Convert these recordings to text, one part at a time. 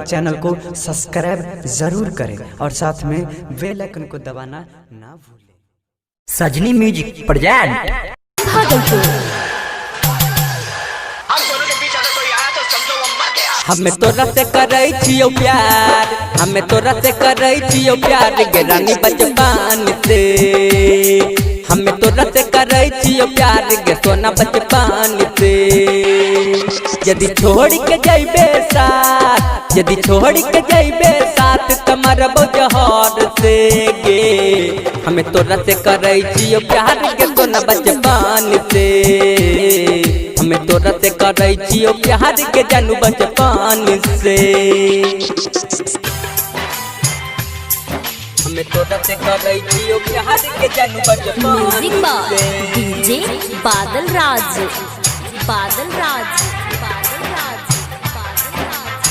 Channel को subscribe जरूर करें और साथ में बेल आइकन को दबाना ना भूलें। सजनी म्यूजिक प्रेजेंट हमें तोरा से करे छियो प्यार, हमें तोरा से करे छियो प्यार गे रानी बचपन से। हमें तोरा से करे छियो प्यार गे सोना बचपन से। यदि छोड़ के जाइबे साथ, यदि छोड़ के जाइबे साथ तुम्हारा जहर से गे। हमें तोरा से करे छियो प्यार गे सोना बचपन से। हमें तोरा से करे छियो प्यार के जानू बचपन से। हमें तोरा से करे छियो प्यार के जानू बचपन से। डीजे बादल राज, बादल राज, बादल राज, बादल राज।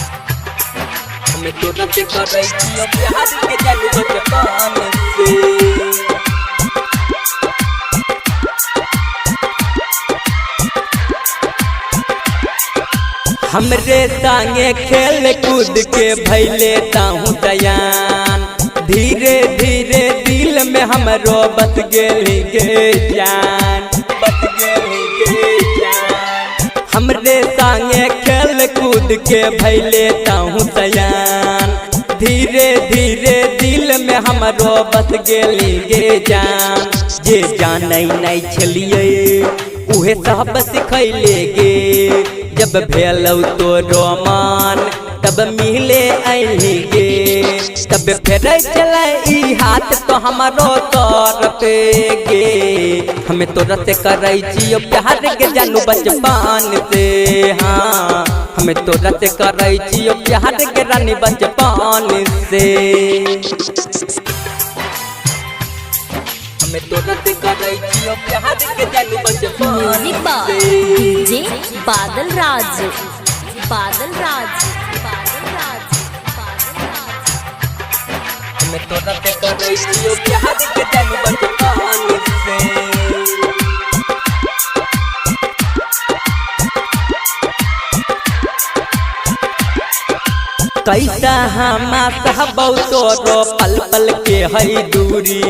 हमें तोरा से करे छियो प्यार के जानू बचपन से। हमरे संगे खेल कूद के भैले ताहू दयान। धीरे धीरे दिल में हमरो बस गेली गे जान, बस गेली गे जान। हमरे संगे खेल कूद के भैले ताहू दयान। धीरे धीरे दिल में हमरो बस गेली गे जान। जे जानै नहीं छलिए उहे सब सिखैले गे। जब भेलौ तो रोमान तब मिले अली गे। तब फेर चले ई हाथ तो हमारो तौर पे गे। हमें तोरा से करे छियो प्यार के जानू बचपन से। हाँ हमें तोरा से करे छियो प्यार के रानी बचपन से। हमें तोरा से करे छियो प्यार के जानू बचपन से। डीजे बादल राज, बादल राज, बादल राज, बादल राज। हमें तोरा से करे छियो प्यार के जानू बचपन से। कैसा हमा सहबौ तोरो पल पल के है दूरी।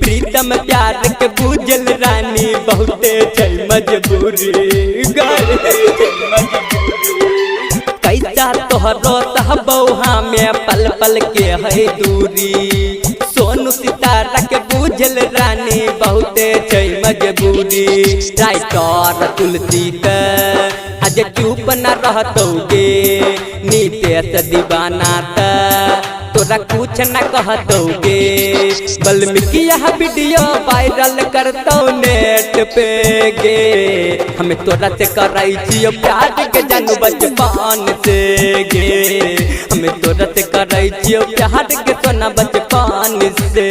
प्रीतम प्यार के बुझल रानी बहुते छै मजबूरी। कैसा तोहरो सहबौ हमें पल पल के है दूरी। सोनू सितारा के बुझल रानी बहुते छै मजबूरी। राइटर तुलसी के आज चुप न रहतौ गे। नीतेश दीवाना तोरा कुछ न कहतौ गे। बल्मीकि यह वीडियो वायरल करतौ नेट पे गे। हमें तोरा से करे छियो प्यार के जानू बचपन से गे। हमें तोरा से करे छियो प्यार के सोना बचपन से।